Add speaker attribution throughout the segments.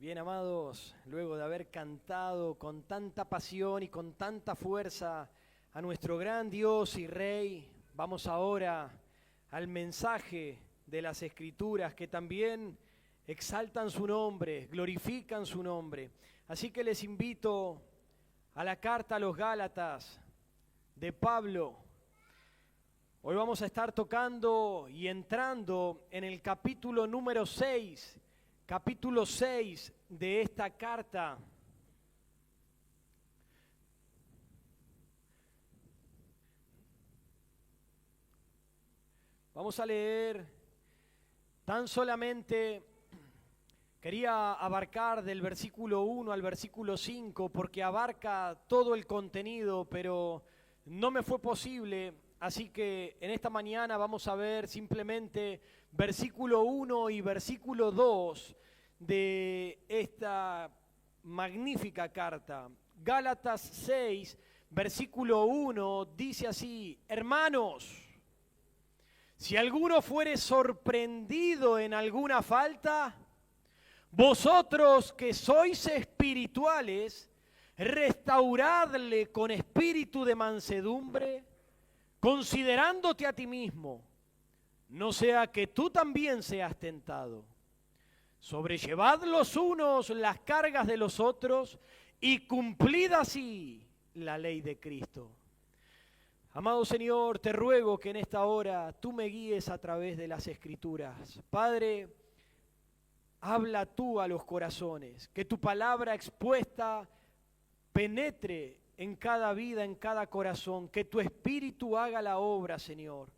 Speaker 1: Bien, amados, luego de haber cantado con tanta pasión y con tanta fuerza a nuestro gran Dios y Rey, vamos ahora al mensaje de las Escrituras que también exaltan su nombre, glorifican su nombre. Así que les invito a la carta a los Gálatas de Pablo. Hoy vamos a estar tocando y entrando en el capítulo número 6, capítulo 6 de esta carta. Vamos a leer tan solamente, quería abarcar del versículo 1 al versículo 5 porque abarca todo el contenido, pero no me fue posible. Así que en esta mañana vamos a ver simplemente versículo 1 y versículo 2 de esta magnífica carta. Gálatas 6, versículo 1 dice así: hermanos, si alguno fuere sorprendido en alguna falta, vosotros que sois espirituales, restauradle con espíritu de mansedumbre, considerándote a ti mismo, no sea que tú también seas tentado. Sobrellevad los unos las cargas de los otros y cumplid así la ley de Cristo. Amado Señor, te ruego que en esta hora tú me guíes a través de las Escrituras. Padre, habla tú a los corazones, que tu palabra expuesta penetre en cada vida, en cada corazón, que tu Espíritu haga la obra, Señor.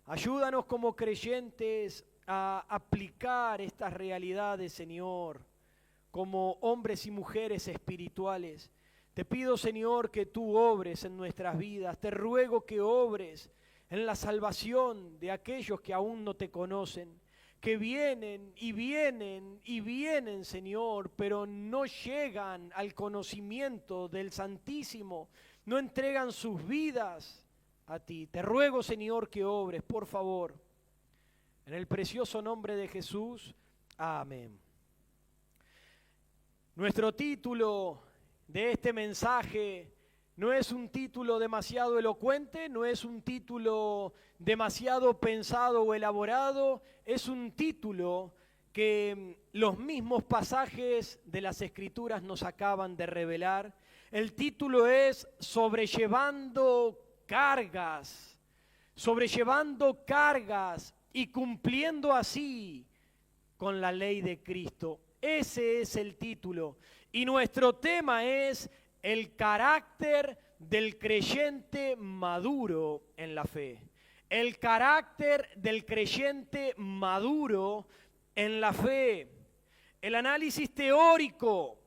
Speaker 1: Ayúdanos como creyentes a aplicar estas realidades, Señor, como hombres y mujeres espirituales. Te pido, Señor, que tú obres en nuestras vidas. Te ruego que obres en la salvación de aquellos que aún no te conocen, que vienen y vienen y vienen, Señor, pero no llegan al conocimiento del Santísimo, no entregan sus vidas a ti. Te ruego, Señor, que obres, por favor. En el precioso nombre de Jesús, amén. Nuestro título de este mensaje no es un título demasiado elocuente, no es un título demasiado pensado o elaborado, es un título que los mismos pasajes de las Escrituras nos acaban de revelar. El título es sobrellevando cargas y cumpliendo así con la ley de Cristo. Ese es el título. Y nuestro tema es el carácter del creyente maduro en la fe. El carácter del creyente maduro en la fe. El análisis teórico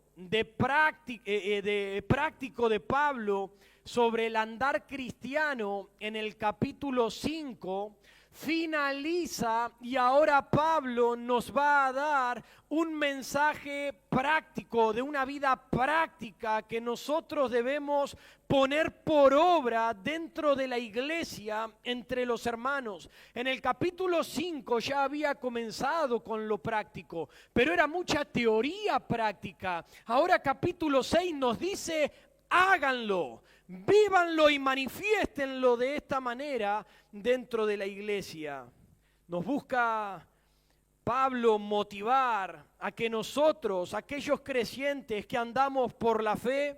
Speaker 1: práctico de Pablo sobre el andar cristiano en el capítulo 5 finaliza, y ahora Pablo nos va a dar un mensaje práctico, de una vida práctica que nosotros debemos poner por obra dentro de la iglesia entre los hermanos. En el capítulo 5 ya había comenzado con lo práctico, pero era mucha teoría práctica. Ahora capítulo 6 nos dice: háganlo, vívanlo y manifiéstenlo de esta manera dentro de la iglesia. Nos busca Pablo motivar a que nosotros, aquellos creyentes que andamos por la fe,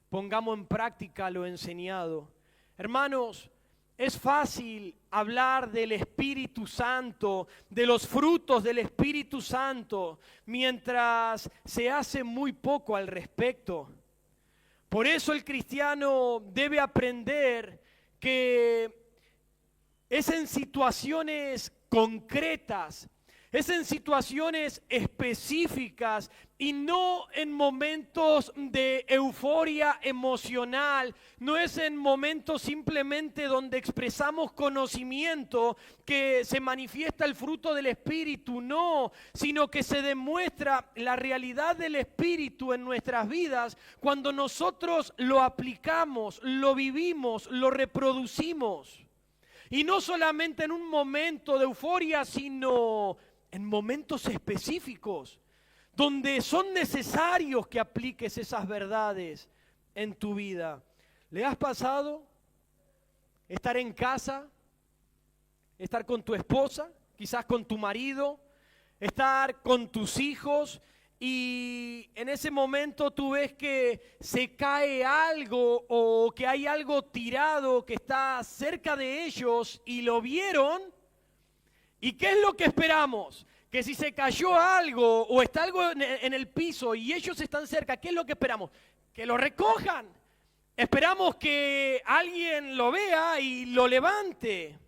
Speaker 1: pongamos en práctica lo enseñado. Hermanos, es fácil hablar del Espíritu Santo, de los frutos del Espíritu Santo, mientras se hace muy poco al respecto. Por eso el cristiano debe aprender que es en situaciones concretas, es en situaciones específicas y no en momentos de euforia emocional, no es en momentos simplemente donde expresamos conocimiento que se manifiesta el fruto del Espíritu, no, sino que se demuestra la realidad del Espíritu en nuestras vidas cuando nosotros lo aplicamos, lo vivimos, lo reproducimos. Y no solamente en un momento de euforia, sino en momentos específicos. donde son necesarios que apliques esas verdades en tu vida. ¿Le has pasado estar en casa, estar con tu esposa, quizás con tu marido, estar con tus hijos y en ese momento tú ves que se cae algo o que hay algo tirado que está cerca de ellos y lo vieron? ¿Y qué es lo que esperamos? Que si se cayó algo o está algo en el piso y ellos están cerca, ¿qué es lo que esperamos? Que lo recojan. Esperamos que alguien lo vea y lo levante,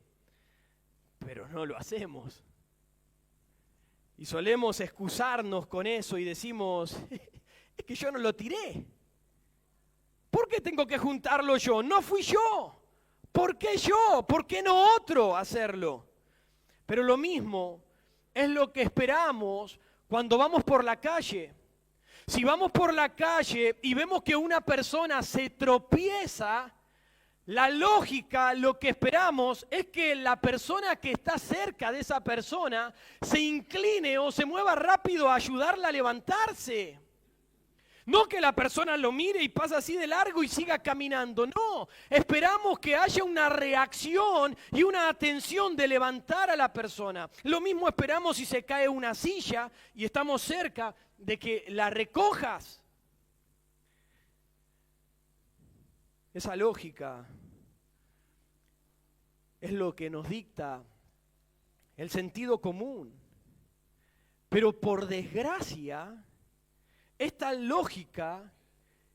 Speaker 1: pero no lo hacemos. Y solemos excusarnos con eso y decimos, es que yo no lo tiré. ¿Por qué tengo que juntarlo yo? No fui yo. ¿Por qué yo? ¿Por qué no otro hacerlo? Pero lo mismo es lo que esperamos cuando vamos por la calle. Si vamos por la calle y vemos que una persona se tropieza, la lógica, lo que esperamos es que la persona que está cerca de esa persona se incline o se mueva rápido a ayudarla a levantarse. No que la persona lo mire y pasa así de largo y siga caminando. No, esperamos que haya una reacción y una atención de levantar a la persona. Lo mismo esperamos si se cae una silla y estamos cerca de que la recojas. Esa lógica es lo que nos dicta el sentido común. Pero por desgracia, esta lógica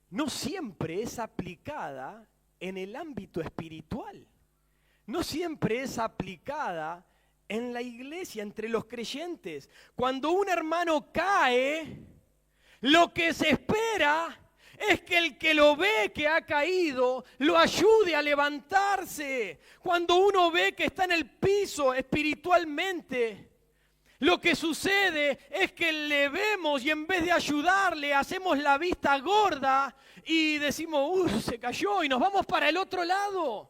Speaker 1: no siempre es aplicada en el ámbito espiritual. No siempre es aplicada en la iglesia, entre los creyentes. Cuando un hermano cae, lo que se espera es que el que lo ve que ha caído lo ayude a levantarse. Cuando uno ve que está en el piso espiritualmente, lo que sucede es que le vemos y en vez de ayudarle hacemos la vista gorda y decimos, se cayó y nos vamos para el otro lado.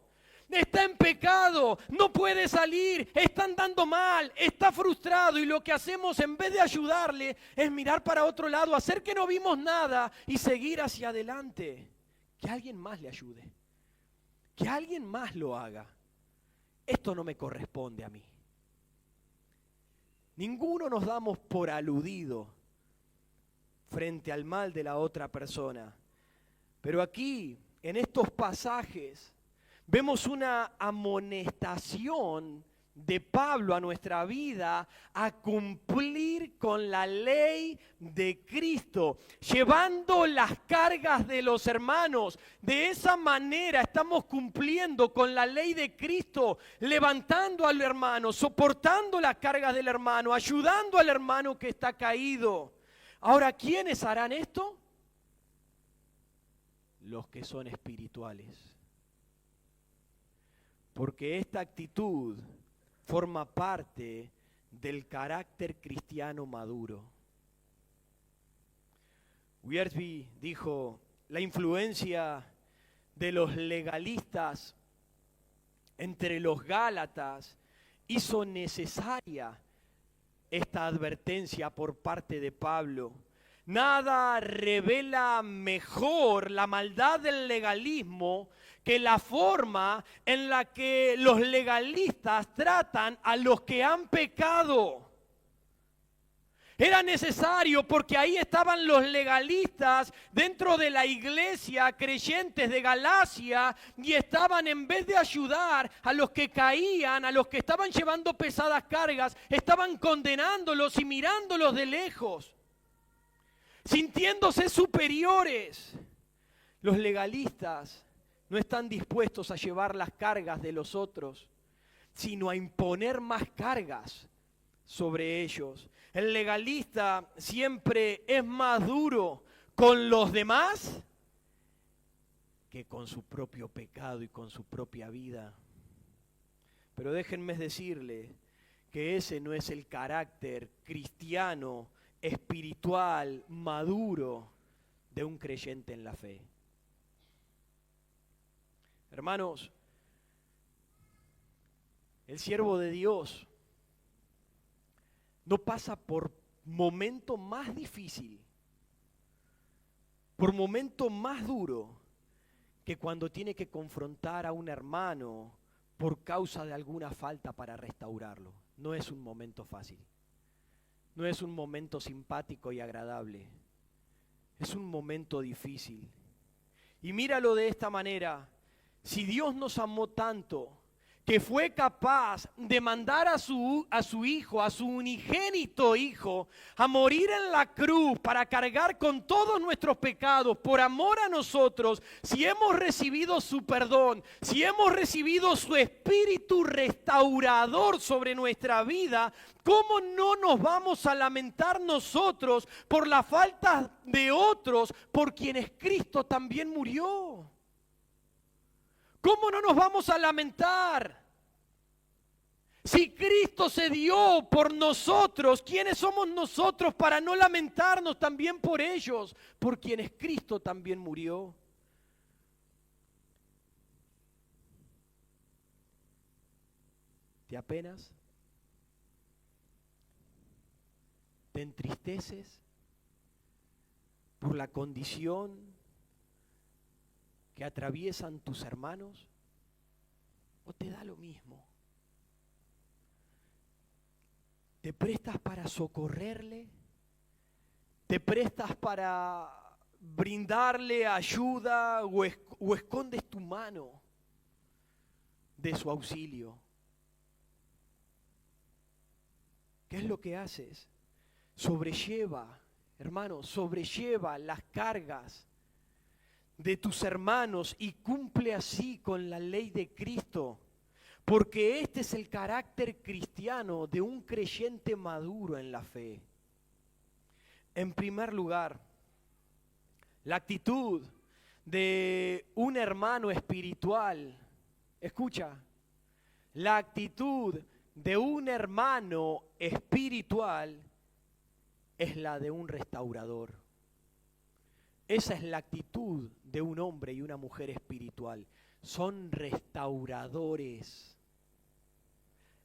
Speaker 1: Está en pecado, no puede salir, está andando mal, está frustrado y lo que hacemos en vez de ayudarle es mirar para otro lado, hacer que no vimos nada y seguir hacia adelante. Que alguien más le ayude, que alguien más lo haga. Esto no me corresponde a mí. Ninguno nos damos por aludido frente al mal de la otra persona. Pero aquí, en estos pasajes, vemos una amonestación de Pablo a nuestra vida a cumplir con la ley de Cristo, llevando las cargas de los hermanos. De esa manera estamos cumpliendo con la ley de Cristo, levantando al hermano, soportando las cargas del hermano, ayudando al hermano que está caído. Ahora, ¿quiénes harán esto? Los que son espirituales. Porque esta actitud forma parte del carácter cristiano maduro. Wiersbe dijo, la influencia de los legalistas entre los gálatas hizo necesaria esta advertencia por parte de Pablo. Nada revela mejor la maldad del legalismo que la forma en la que los legalistas tratan a los que han pecado. Era necesario porque ahí estaban los legalistas dentro de la iglesia, creyentes de Galacia, y estaban, en vez de ayudar a los que caían, a los que estaban llevando pesadas cargas, estaban condenándolos y mirándolos de lejos, sintiéndose superiores. Los legalistas no están dispuestos a llevar las cargas de los otros, sino a imponer más cargas sobre ellos. El legalista siempre es más duro con los demás que con su propio pecado y con su propia vida. Pero déjenme decirle que ese no es el carácter cristiano, espiritual, maduro de un creyente en la fe. Hermanos, el siervo de Dios no pasa por momento más difícil, por momento más duro, que cuando tiene que confrontar a un hermano por causa de alguna falta para restaurarlo. No es un momento fácil, no es un momento simpático y agradable, es un momento difícil. Y míralo de esta manera: si Dios nos amó tanto, que fue capaz de mandar a su hijo, a su unigénito hijo, a morir en la cruz para cargar con todos nuestros pecados por amor a nosotros, si hemos recibido su perdón, si hemos recibido su espíritu restaurador sobre nuestra vida, ¿cómo no nos vamos a lamentar nosotros por la falta de otros por quienes Cristo también murió? ¿Cómo no nos vamos a lamentar? Si Cristo se dio por nosotros, ¿quiénes somos nosotros para no lamentarnos también por ellos, por quienes Cristo también murió? ¿Te apenas? ¿Te entristeces por la condición que atraviesan tus hermanos? ¿O te da lo mismo? ¿Te prestas para socorrerle? ¿Te prestas para brindarle ayuda o escondes tu mano de su auxilio? ¿Qué es lo que haces? Sobrelleva, hermano, sobrelleva las cargas de tus hermanos y cumple así con la ley de Cristo, porque este es el carácter cristiano de un creyente maduro en la fe. En primer lugar, la actitud de un hermano espiritual, escucha, la actitud de un hermano espiritual es la de un restaurador. Esa es la actitud de un hombre y una mujer espiritual. Son restauradores.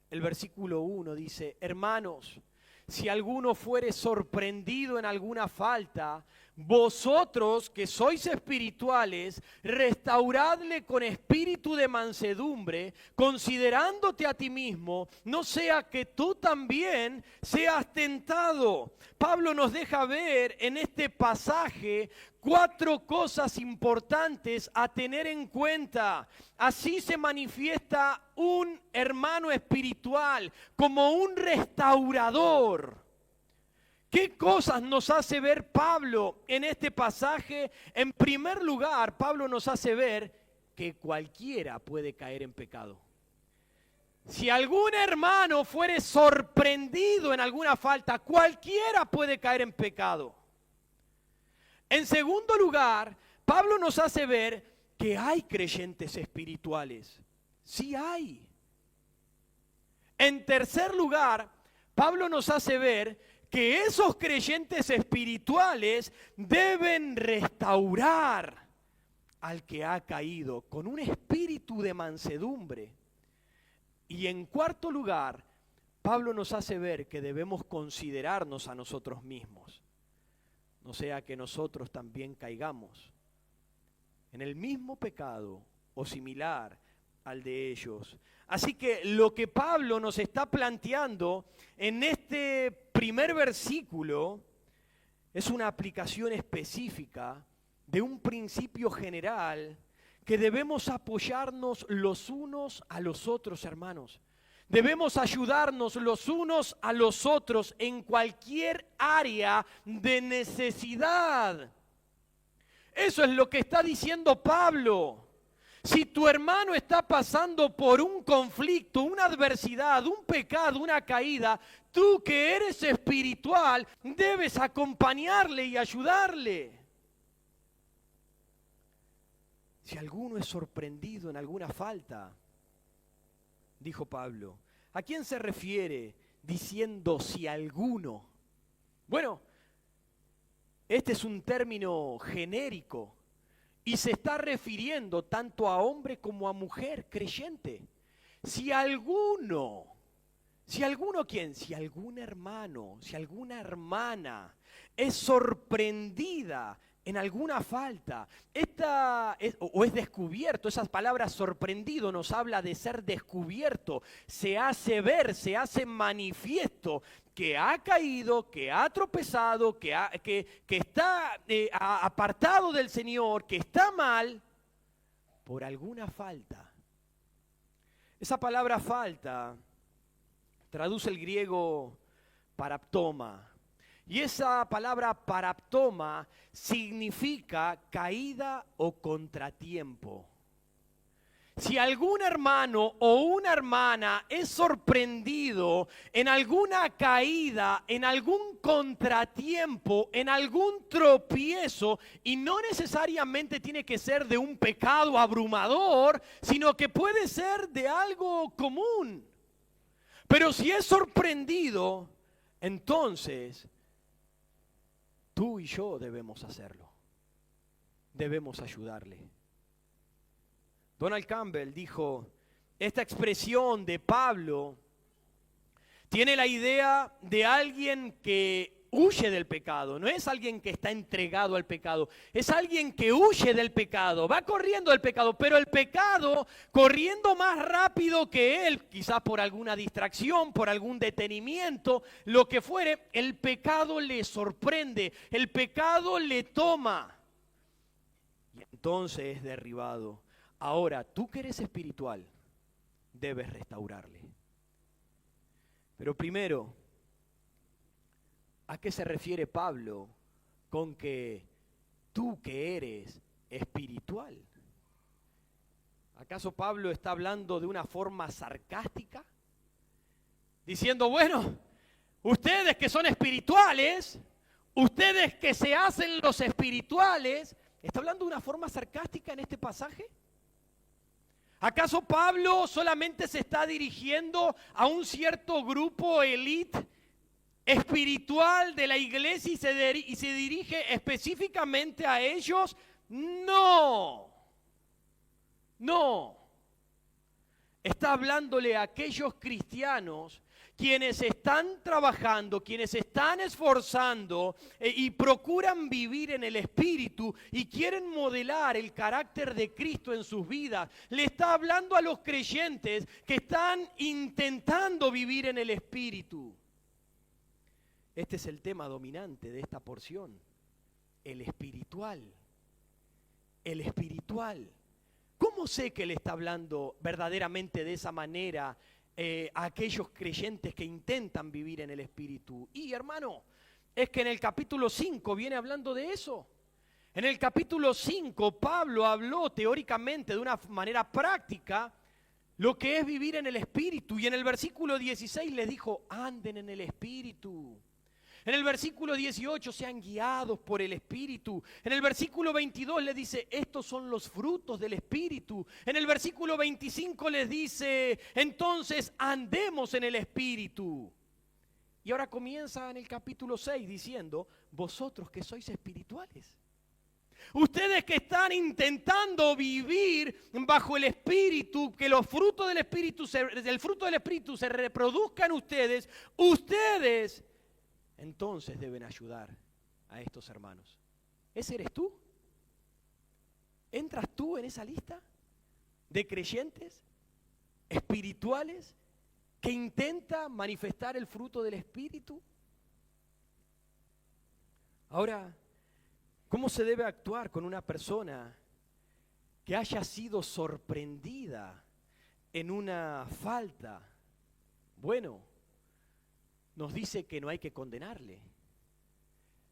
Speaker 1: El versículo 1 dice: hermanos, si alguno fuere sorprendido en alguna falta, vosotros que sois espirituales, restauradle con espíritu de mansedumbre, considerándote a ti mismo, no sea que tú también seas tentado. Pablo nos deja ver en este pasaje 4 cosas importantes a tener en cuenta. Así se manifiesta un hermano espiritual, como un restaurador. ¿Qué cosas nos hace ver Pablo en este pasaje? En primer lugar, Pablo nos hace ver que cualquiera puede caer en pecado. Si algún hermano fuere sorprendido en alguna falta, cualquiera puede caer en pecado. En segundo lugar, Pablo nos hace ver que hay creyentes espirituales. Sí hay. En tercer lugar, Pablo nos hace ver que esos creyentes espirituales deben restaurar al que ha caído con un espíritu de mansedumbre. Y en cuarto lugar, Pablo nos hace ver que debemos considerarnos a nosotros mismos, no sea que nosotros también caigamos en el mismo pecado o similar al de ellos. Así que lo que Pablo nos está planteando en este primer versículo es una aplicación específica de un principio general que debemos apoyarnos los unos a los otros, hermanos. Debemos ayudarnos los unos a los otros en cualquier área de necesidad. Eso es lo que está diciendo Pablo. Si tu hermano está pasando por un conflicto, una adversidad, un pecado, una caída, tú que eres espiritual debes acompañarle y ayudarle. Si alguno es sorprendido en alguna falta, dijo Pablo, ¿a quién se refiere diciendo si alguno? Bueno, este es un término genérico y se está refiriendo tanto a hombre como a mujer creyente. Si alguno Si alguno, ¿quién? Si algún hermano, si alguna hermana es sorprendida en alguna falta, o es descubierto, esas palabras sorprendido nos habla de ser descubierto, se hace ver, se hace manifiesto que ha caído, que ha tropezado, que está apartado del Señor, que está mal por alguna falta. Esa palabra falta traduce el griego paraptoma. Y esa palabra paraptoma significa caída o contratiempo. Si algún hermano o una hermana es sorprendido en alguna caída, en algún contratiempo, en algún tropiezo, y no necesariamente tiene que ser de un pecado abrumador, sino que puede ser de algo común. Pero si es sorprendido, entonces tú y yo debemos hacerlo. Debemos ayudarle. Donald Campbell dijo, esta expresión de Pablo tiene la idea de alguien que huye del pecado. No es alguien que está entregado al pecado, es alguien que huye del pecado, va corriendo del pecado, pero el pecado corriendo más rápido que él, quizás por alguna distracción, por algún detenimiento, lo que fuere, el pecado le sorprende, el pecado le toma y entonces es derribado. Ahora, tú que eres espiritual, debes restaurarle. Pero primero, ¿a qué se refiere Pablo con que tú que eres espiritual? ¿Acaso Pablo está hablando de una forma sarcástica? Diciendo, bueno, ustedes que son espirituales, ustedes que se hacen los espirituales, ¿está hablando de una forma sarcástica en este pasaje? ¿Acaso Pablo solamente se está dirigiendo a un cierto grupo élite espiritual de la iglesia y se dirige específicamente a ellos? No, no. Está hablándole a aquellos cristianos quienes están trabajando, quienes están esforzando y procuran vivir en el Espíritu y quieren modelar el carácter de Cristo en sus vidas. Le está hablando a los creyentes que están intentando vivir en el Espíritu. Este es el tema dominante de esta porción, el espiritual. El espiritual. ¿Cómo sé que le está hablando verdaderamente de esa manera a aquellos creyentes que intentan vivir en el Espíritu? Y hermano, es que en el capítulo 5 viene hablando de eso. En el capítulo 5 Pablo habló teóricamente de una manera práctica lo que es vivir en el Espíritu. Y en el versículo 16 les dijo, anden en el Espíritu. En el versículo 18, sean guiados por el Espíritu. En el versículo 22 les dice, estos son los frutos del Espíritu. En el versículo 25 les dice, entonces andemos en el Espíritu. Y ahora comienza en el capítulo 6 diciendo, vosotros que sois espirituales. Ustedes que están intentando vivir bajo el Espíritu, que los frutos del Espíritu, el fruto del Espíritu se reproduzca en ustedes, ustedes entonces deben ayudar a estos hermanos. ¿Ese eres tú? ¿Entras tú en esa lista de creyentes espirituales que intenta manifestar el fruto del Espíritu? Ahora, ¿cómo se debe actuar con una persona que haya sido sorprendida en una falta? Bueno, nos dice que no hay que condenarle.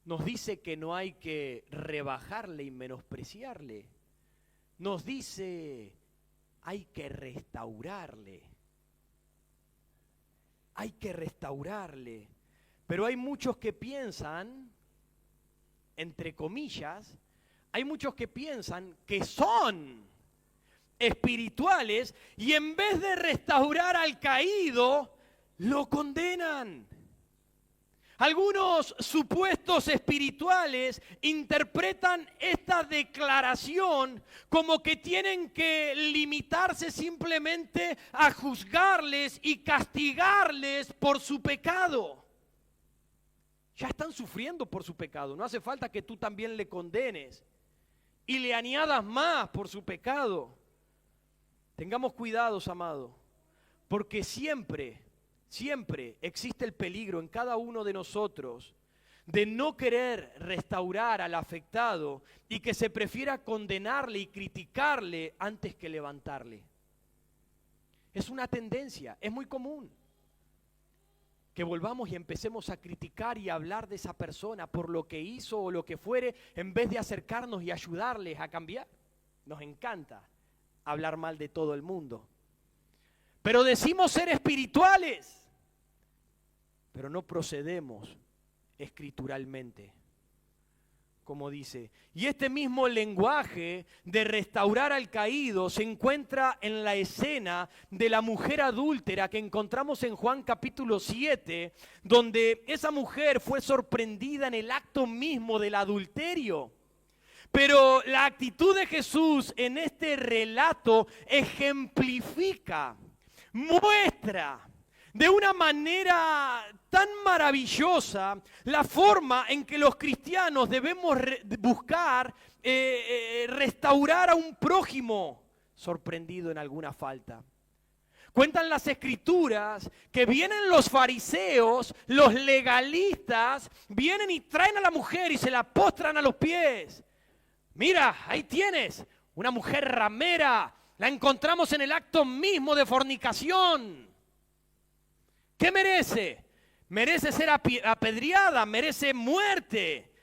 Speaker 1: Nos dice que no hay que rebajarle y menospreciarle. Nos dice, hay que restaurarle. Hay que restaurarle. Pero hay muchos que piensan, entre comillas, hay muchos que piensan que son espirituales y en vez de restaurar al caído, lo condenan. Algunos supuestos espirituales interpretan esta declaración como que tienen que limitarse simplemente a juzgarles y castigarles por su pecado. Ya están sufriendo por su pecado, no hace falta que tú también le condenes y le añadas más por su pecado. Tengamos cuidados, amado, porque siempre existe el peligro en cada uno de nosotros de no querer restaurar al afectado y que se prefiera condenarle y criticarle antes que levantarle. Es una tendencia, es muy común que volvamos y empecemos a criticar y hablar de esa persona por lo que hizo o lo que fuere, en vez de acercarnos y ayudarles a cambiar. Nos encanta hablar mal de todo el mundo. Pero decimos ser espirituales, pero no procedemos escrituralmente, como dice. Y este mismo lenguaje de restaurar al caído se encuentra en la escena de la mujer adúltera que encontramos en Juan capítulo 7, donde esa mujer fue sorprendida en el acto mismo del adulterio. Pero la actitud de Jesús en este relato ejemplifica, muestra de una manera tan maravillosa la forma en que los cristianos debemos buscar restaurar a un prójimo sorprendido en alguna falta. Cuentan las escrituras que vienen los fariseos, los legalistas, vienen y traen a la mujer y se la postran a los pies. Mira, ahí tienes, una mujer ramera, la encontramos en el acto mismo de fornicación. ¿Qué merece? Merece ser apedreada, merece muerte.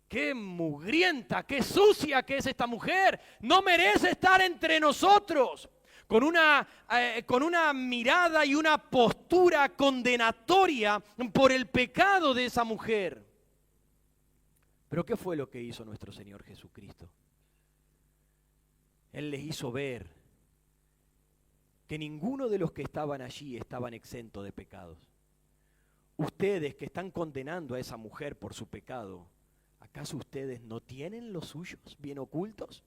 Speaker 1: Qué mugrienta, qué sucia que es esta mujer. No merece estar entre nosotros. Con una mirada y una postura condenatoria por el pecado de esa mujer. Pero ¿qué fue lo que hizo nuestro Señor Jesucristo? Él les hizo ver que ninguno de los que estaban allí estaban exentos de pecados. Ustedes que están condenando a esa mujer por su pecado, ¿acaso ustedes no tienen los suyos bien ocultos?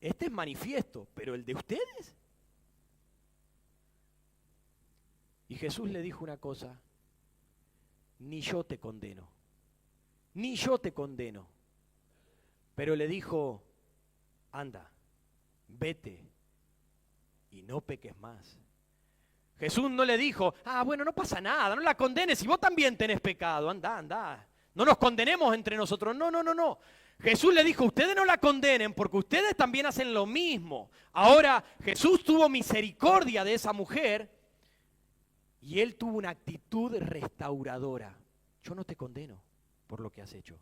Speaker 1: Este es manifiesto, pero el de ustedes. Y Jesús le dijo una cosa: ni yo te condeno, ni yo te condeno. Pero le dijo: anda, vete y no peques más. Jesús no le dijo: bueno, no pasa nada, no la condenes, si vos también tenés pecado, anda. No nos condenemos entre nosotros. No. Jesús le dijo: ustedes no la condenen porque ustedes también hacen lo mismo. Ahora Jesús tuvo misericordia de esa mujer y él tuvo una actitud restauradora. Yo no te condeno por lo que has hecho,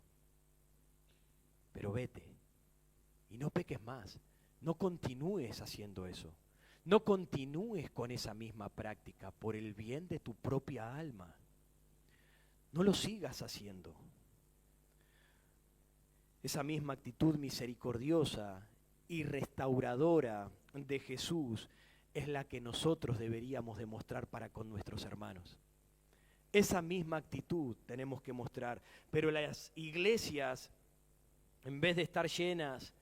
Speaker 1: pero vete y no peques más. No continúes haciendo eso. No continúes con esa misma práctica por el bien de tu propia alma. No lo sigas haciendo. Esa misma actitud misericordiosa y restauradora de Jesús es la que nosotros deberíamos demostrar para con nuestros hermanos. Esa misma actitud tenemos que mostrar, pero las iglesias, en vez de estar llenas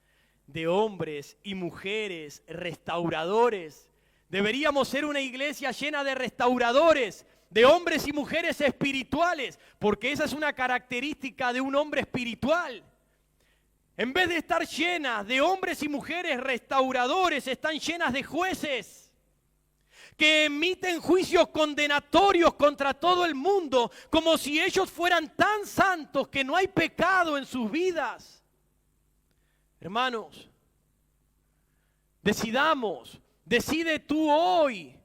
Speaker 1: de hombres y mujeres restauradores, deberíamos ser una iglesia llena de restauradores, de hombres y mujeres espirituales, porque esa es una característica de un hombre espiritual. En vez de estar llenas de hombres y mujeres restauradores, están llenas de jueces que emiten juicios condenatorios contra todo el mundo, como si ellos fueran tan santos que no hay pecado en sus vidas. Hermanos, decide tú hoy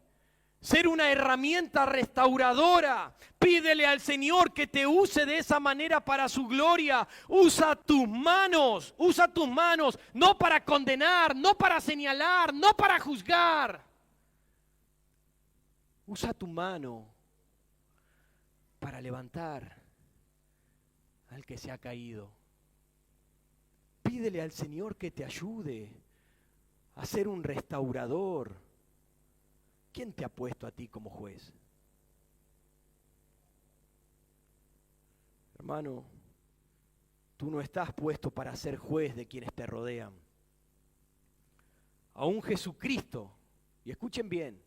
Speaker 1: ser una herramienta restauradora. Pídele al Señor que te use de esa manera para su gloria. Usa tus manos, no para condenar, no para señalar, no para juzgar. Usa tu mano para levantar al que se ha caído. Pídele al Señor que te ayude a ser un restaurador. ¿Quién te ha puesto a ti como juez? Hermano, tú no estás puesto para ser juez de quienes te rodean. Aún Jesucristo, y escuchen bien,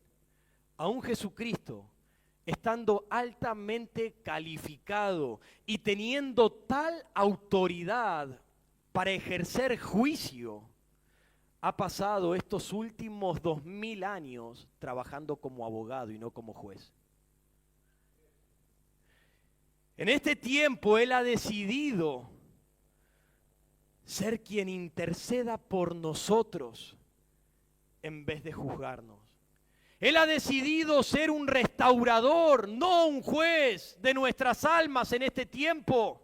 Speaker 1: aún Jesucristo, estando altamente calificado y teniendo tal autoridad para ejercer juicio, ha pasado estos últimos 2000 años trabajando como abogado y no como juez. En este tiempo Él ha decidido ser quien interceda por nosotros en vez de juzgarnos. Él ha decidido ser un restaurador, no un juez de nuestras almas en este tiempo.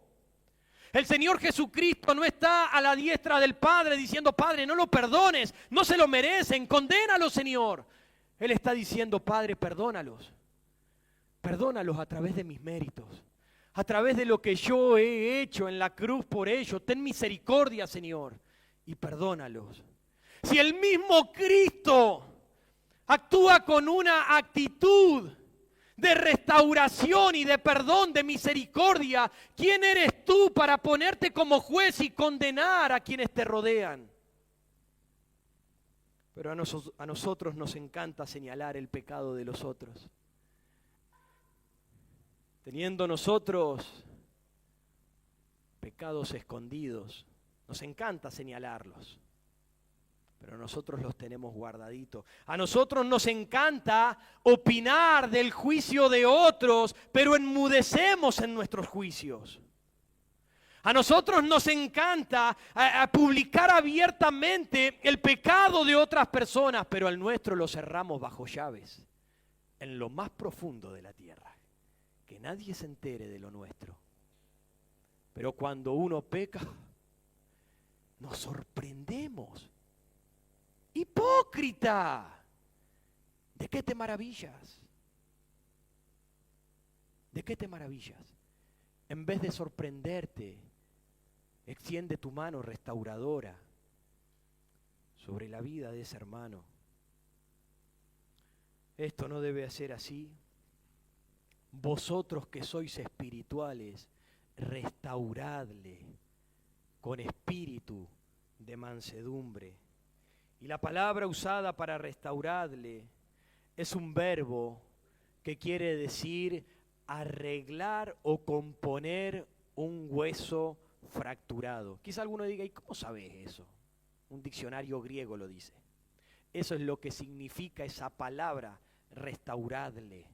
Speaker 1: El Señor Jesucristo no está a la diestra del Padre diciendo, Padre, no lo perdones, no se lo merecen, condénalos, Señor. Él está diciendo, Padre, perdónalos. Perdónalos a través de mis méritos, a través de lo que yo he hecho en la cruz por ellos. Ten misericordia, Señor, y perdónalos. Si el mismo Cristo actúa con una actitud de restauración y de perdón, de misericordia, ¿quién eres tú para ponerte como juez y condenar a quienes te rodean? Pero a nosotros nos encanta señalar el pecado de los otros. Teniendo nosotros pecados escondidos, nos encanta señalarlos. Pero nosotros los tenemos guardaditos. A nosotros nos encanta opinar del juicio de otros, pero enmudecemos en nuestros juicios. A nosotros nos encanta publicar abiertamente el pecado de otras personas, pero al nuestro lo cerramos bajo llaves, en lo más profundo de la tierra. Que nadie se entere de lo nuestro. Pero cuando uno peca, nos sorprendemos. Hipócrita, ¿de qué te maravillas? ¿De qué te maravillas? En vez de sorprenderte, extiende tu mano restauradora sobre la vida de ese hermano. Esto no debe ser así. Vosotros que sois espirituales, restauradle con espíritu de mansedumbre. Y la palabra usada para restaurarle es un verbo que quiere decir arreglar o componer un hueso fracturado. Quizá alguno diga, ¿y cómo sabes eso? Un diccionario griego lo dice. Eso es lo que significa esa palabra, restaurarle.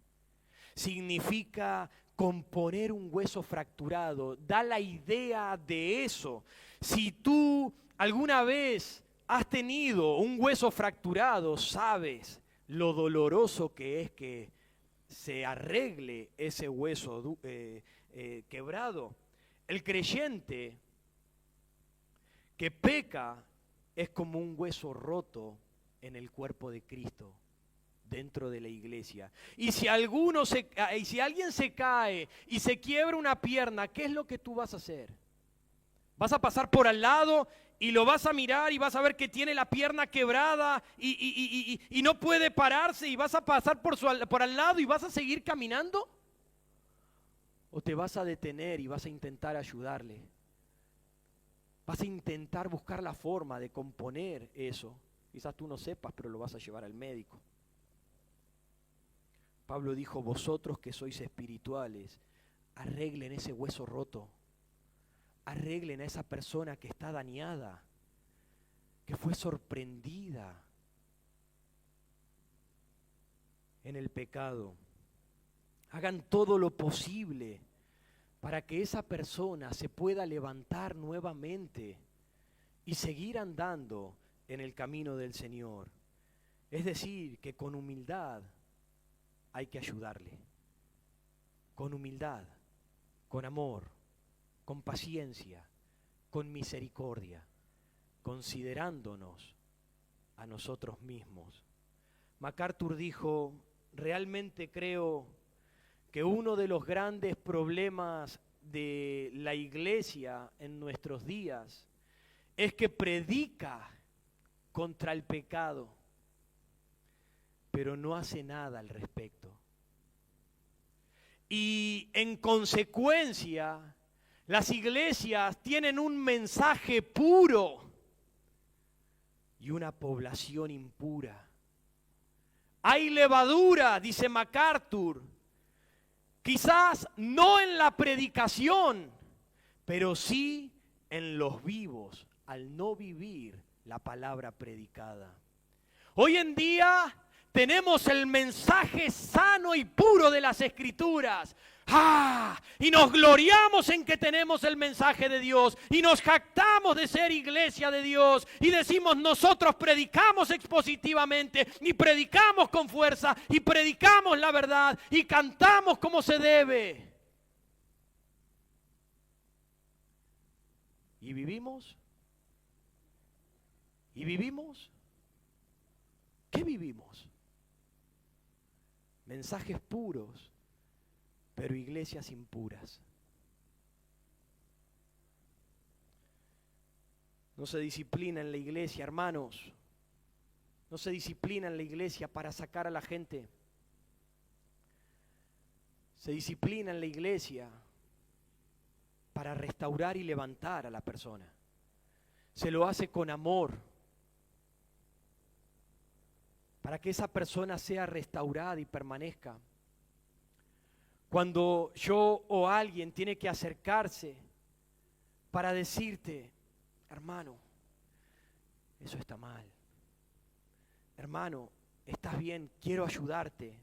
Speaker 1: Significa componer un hueso fracturado. Da la idea de eso. Si tú alguna vez has tenido un hueso fracturado, sabes lo doloroso que es que se arregle ese hueso quebrado. El creyente que peca es como un hueso roto en el cuerpo de Cristo, dentro de la iglesia. Y si alguien se cae y se quiebra una pierna, ¿qué es lo que tú vas a hacer? ¿Vas a pasar por al lado y lo vas a mirar y vas a ver que tiene la pierna quebrada y no puede pararse y vas a pasar por al lado y vas a seguir caminando? ¿O te vas a detener y vas a intentar ayudarle? Vas a intentar buscar la forma de componer eso. Quizás tú no sepas, pero lo vas a llevar al médico. Pablo dijo, vosotros que sois espirituales, arreglen ese hueso roto. Arreglen a esa persona que está dañada, que fue sorprendida en el pecado. Hagan todo lo posible para que esa persona se pueda levantar nuevamente y seguir andando en el camino del Señor. Es decir, que con humildad hay que ayudarle. Con humildad, con amor, con paciencia, con misericordia, considerándonos a nosotros mismos. MacArthur dijo, realmente creo que uno de los grandes problemas de la iglesia en nuestros días es que predica contra el pecado, pero no hace nada al respecto. Y en consecuencia, Las iglesias tienen un mensaje puro y una población impura. Hay levadura, dice MacArthur, quizás no en la predicación, pero sí en los vivos, al no vivir la palabra predicada. Hoy en día tenemos el mensaje sano y puro de las Escrituras. ¡Ah! Y nos gloriamos en que tenemos el mensaje de Dios y nos jactamos de ser iglesia de Dios y decimos nosotros predicamos expositivamente y predicamos con fuerza y predicamos la verdad y cantamos como se debe. ¿Y vivimos? ¿Y vivimos? ¿Qué vivimos? Mensajes puros, pero iglesias impuras. No se disciplina en la iglesia, hermanos. No se disciplina en la iglesia para sacar a la gente. Se disciplina en la iglesia para restaurar y levantar a la persona. Se lo hace con amor, para que esa persona sea restaurada y permanezca. Cuando yo o alguien tiene que acercarse para decirte, hermano, eso está mal. Hermano, estás bien, quiero ayudarte.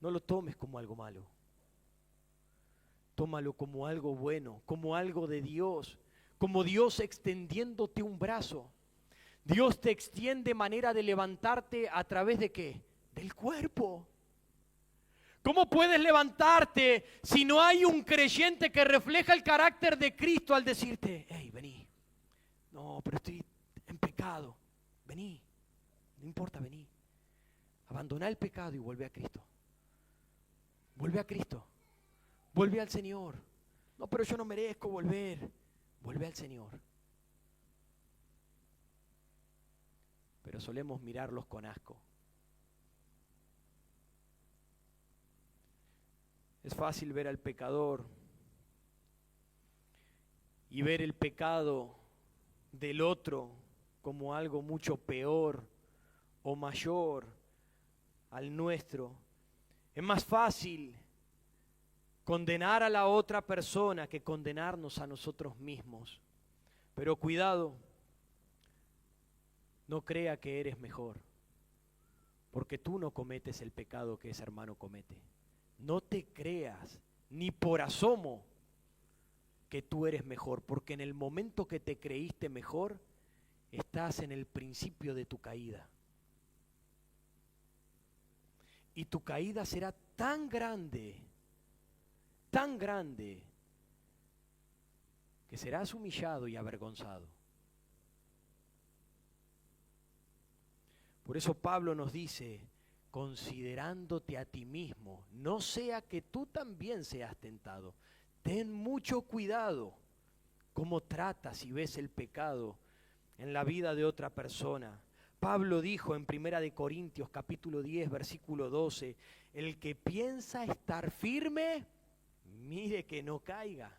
Speaker 1: No lo tomes como algo malo. Tómalo como algo bueno, como algo de Dios, como Dios extendiéndote un brazo. Dios te extiende manera de levantarte a través de ¿qué? Del cuerpo. ¿Cómo puedes levantarte si no hay un creyente que refleja el carácter de Cristo al decirte, hey, vení, no, pero estoy en pecado, vení, no importa, vení, abandona el pecado y vuelve a Cristo, vuelve a Cristo, vuelve al Señor, no, pero yo no merezco volver, vuelve al Señor. Pero solemos mirarlos con asco. Es fácil ver al pecador y ver el pecado del otro como algo mucho peor o mayor al nuestro. Es más fácil condenar a la otra persona que condenarnos a nosotros mismos. Pero cuidado, no crea que eres mejor, porque tú no cometes el pecado que ese hermano comete. No te creas, ni por asomo, que tú eres mejor, porque en el momento que te creíste mejor, estás en el principio de tu caída. Y tu caída será tan grande, que serás humillado y avergonzado. Por eso Pablo nos dice, considerándote a ti mismo, no sea que tú también seas tentado. Ten mucho cuidado cómo tratas y ves el pecado en la vida de otra persona. Pablo dijo en 1 Corintios capítulo 10, versículo 12, el que piensa estar firme, mire que no caiga.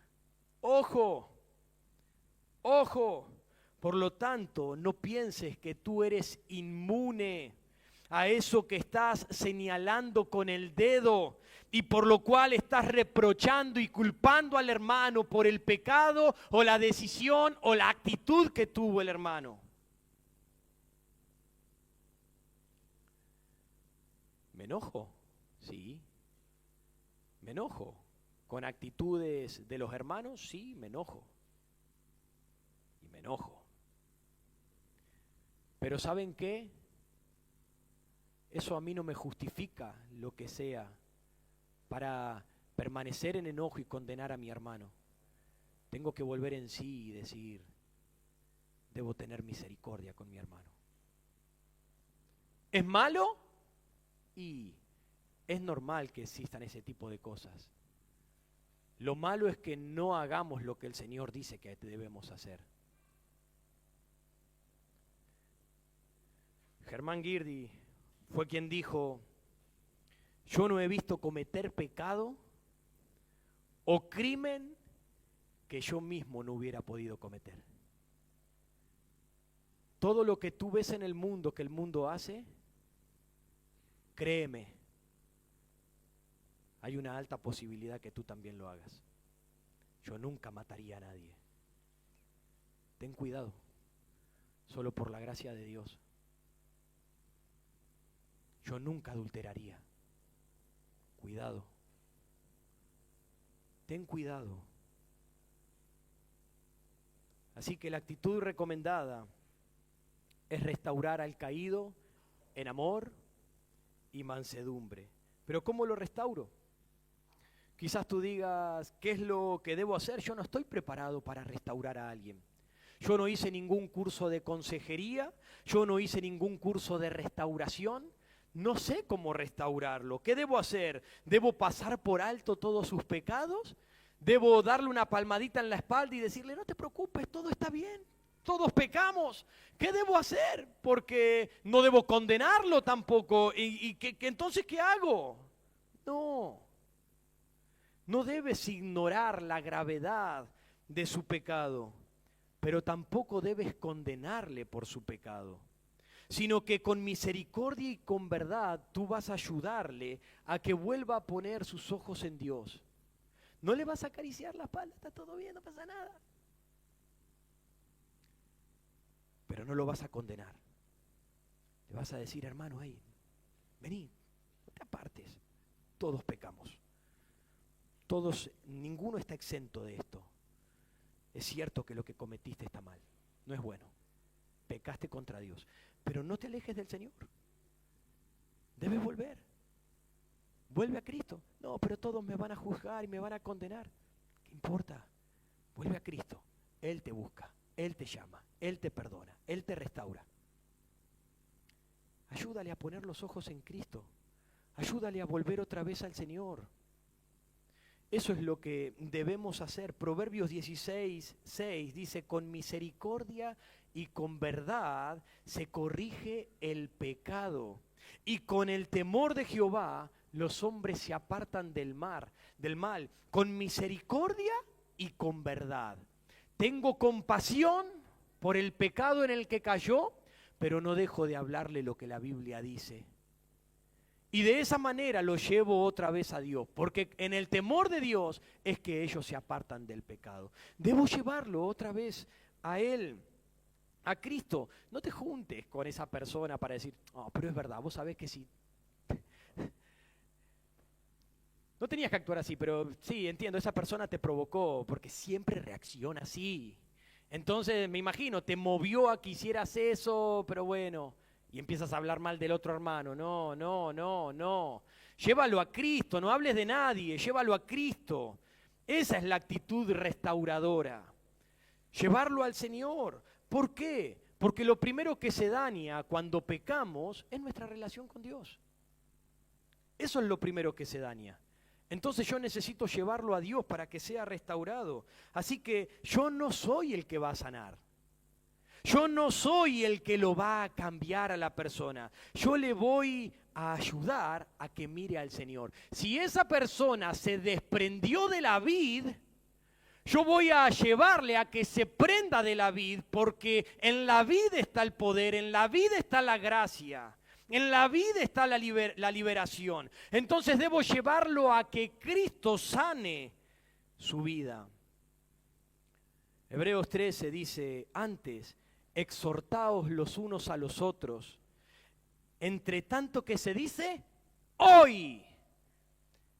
Speaker 1: Ojo, ojo. Por lo tanto, no pienses que tú eres inmune a eso que estás señalando con el dedo y por lo cual estás reprochando y culpando al hermano por el pecado o la decisión o la actitud que tuvo el hermano. ¿Me enojo? Sí. ¿Me enojo? ¿Con actitudes de los hermanos? Sí, me enojo. Y me enojo. Pero ¿saben qué? Eso a mí no me justifica lo que sea para permanecer en enojo y condenar a mi hermano. Tengo que volver en sí y decir, debo tener misericordia con mi hermano. ¿Es malo? Y es normal que existan ese tipo de cosas. Lo malo es que no hagamos lo que el Señor dice que debemos hacer. Germán Girdi fue quien dijo, yo no he visto cometer pecado o crimen que yo mismo no hubiera podido cometer. Todo lo que tú ves en el mundo que el mundo hace, créeme, hay una alta posibilidad que tú también lo hagas. Yo nunca mataría a nadie. Ten cuidado, solo por la gracia de Dios. Yo nunca adulteraría. Cuidado. Ten cuidado. Así que la actitud recomendada es restaurar al caído en amor y mansedumbre. Pero ¿cómo lo restauro? Quizás tú digas, ¿qué es lo que debo hacer? Yo no estoy preparado para restaurar a alguien. Yo no hice ningún curso de consejería, yo no hice ningún curso de restauración, no sé cómo restaurarlo. ¿Qué debo hacer? ¿Debo pasar por alto todos sus pecados? ¿Debo darle una palmadita en la espalda y decirle, no te preocupes, todo está bien? Todos pecamos. ¿Qué debo hacer? Porque no debo condenarlo tampoco. ¿Y entonces qué hago? No. No debes ignorar la gravedad de su pecado, pero tampoco debes condenarle por su pecado, sino que con misericordia y con verdad tú vas a ayudarle a que vuelva a poner sus ojos en Dios. No le vas a acariciar la espalda, está todo bien, no pasa nada. Pero no lo vas a condenar. Le vas a decir, hermano, hey, vení, no te apartes. Todos pecamos. Todos, ninguno está exento de esto. Es cierto que lo que cometiste está mal, no es bueno. Pecaste contra Dios, pero no te alejes del Señor. Debes volver. Vuelve a Cristo. No, pero todos me van a juzgar y me van a condenar. ¿Qué importa? Vuelve a Cristo. Él te busca, Él te llama, Él te perdona, Él te restaura. Ayúdale a poner los ojos en Cristo. Ayúdale a volver otra vez al Señor. Eso es lo que debemos hacer. Proverbios 16:6 dice, con misericordia y con verdad se corrige el pecado, y con el temor de Jehová los hombres se apartan del mal. Con misericordia y con verdad. Tengo compasión por el pecado en el que cayó, pero no dejo de hablarle lo que la Biblia dice. Y de esa manera lo llevo otra vez a Dios, porque en el temor de Dios es que ellos se apartan del pecado. Debo llevarlo otra vez a Él, a Cristo. No te juntes con esa persona para decir, oh, pero es verdad, vos sabés que sí. No tenías que actuar así, pero sí, entiendo, esa persona te provocó, porque siempre reacciona así. Entonces, me imagino, te movió a que hicieras eso, pero bueno, y empiezas a hablar mal del otro hermano. No. Llévalo a Cristo, no hables de nadie, llévalo a Cristo. Esa es la actitud restauradora. Llevarlo al Señor. ¿Por qué? Porque lo primero que se daña cuando pecamos es nuestra relación con Dios. Eso es lo primero que se daña. Entonces yo necesito llevarlo a Dios para que sea restaurado. Así que yo no soy el que va a sanar. Yo no soy el que lo va a cambiar a la persona. Yo le voy a ayudar a que mire al Señor. Si esa persona se desprendió de la vid, yo voy a llevarle a que se prenda de la vid, porque en la vid está el poder, en la vid está la gracia. En la vida está la liberación. Entonces debo llevarlo a que Cristo sane su vida. Hebreos 13 dice, antes, exhortaos los unos a los otros, entre tanto que se dice, hoy.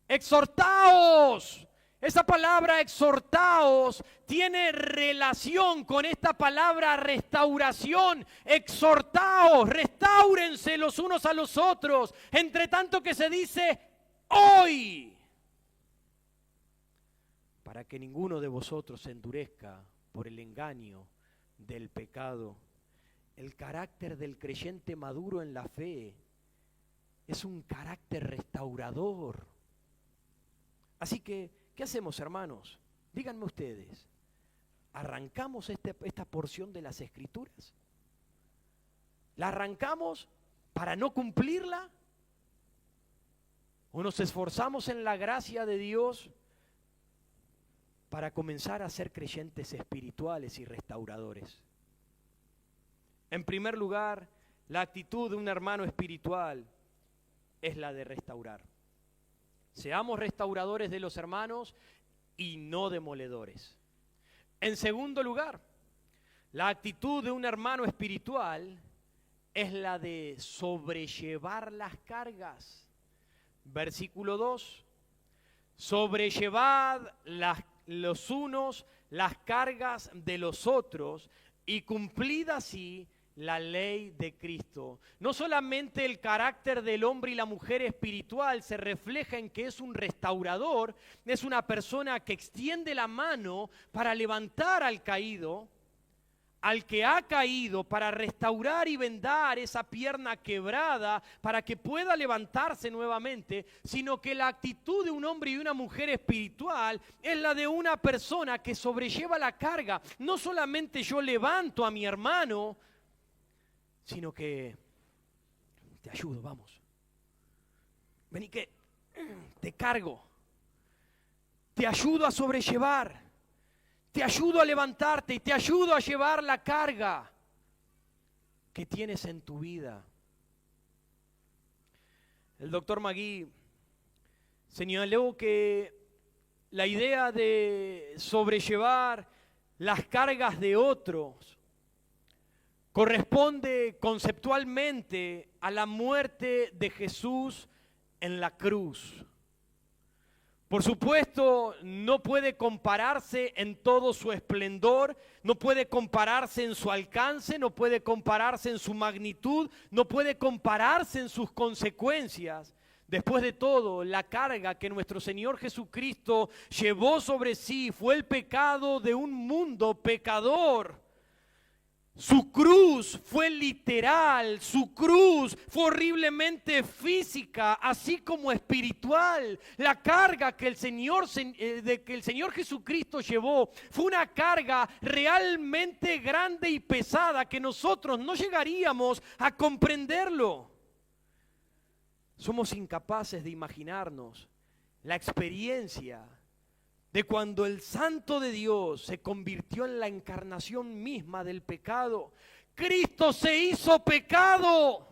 Speaker 1: Exhortaos. Esa palabra exhortaos tiene relación con esta palabra restauración. Exhortaos, restáurense los unos a los otros, entre tanto que se dice hoy, para que ninguno de vosotros se endurezca por el engaño del pecado. El carácter del creyente maduro en la fe es un carácter restaurador. Así que, ¿qué hacemos, hermanos? Díganme ustedes, ¿arrancamos esta porción de las Escrituras? ¿La arrancamos para no cumplirla? ¿O nos esforzamos en la gracia de Dios para comenzar a ser creyentes espirituales y restauradores. En primer lugar, la actitud de un hermano espiritual es la de restaurar. Seamos restauradores de los hermanos y no demoledores. En segundo lugar, la actitud de un hermano espiritual es la de sobrellevar las cargas. Versículo 2. Sobrellevad los unos las cargas de los otros y cumplid así la ley de Cristo. No solamente el carácter del hombre y la mujer espiritual se refleja en que es un restaurador, es una persona que extiende la mano para levantar al caído, al que ha caído, para restaurar y vendar esa pierna quebrada para que pueda levantarse nuevamente, sino que la actitud de un hombre y una mujer espiritual es la de una persona que sobrelleva la carga. No solamente yo levanto a mi hermano, sino que te ayudo, vamos. Vení que te cargo, te ayudo a sobrellevar. Te ayudo a levantarte y te ayudo a llevar la carga que tienes en tu vida. El doctor Magui señaló que la idea de sobrellevar las cargas de otros corresponde conceptualmente a la muerte de Jesús en la cruz. Por supuesto, no puede compararse en todo su esplendor, no puede compararse en su alcance, no puede compararse en su magnitud, no puede compararse en sus consecuencias. Después de todo, la carga que nuestro Señor Jesucristo llevó sobre sí fue el pecado de un mundo pecador. Su cruz fue literal, su cruz fue horriblemente física, así como espiritual. La carga que el Señor Jesucristo llevó fue una carga realmente grande y pesada que nosotros no llegaríamos a comprenderlo. Somos incapaces de imaginarnos la experiencia de cuando el Santo de Dios se convirtió en la encarnación misma del pecado. Cristo se hizo pecado.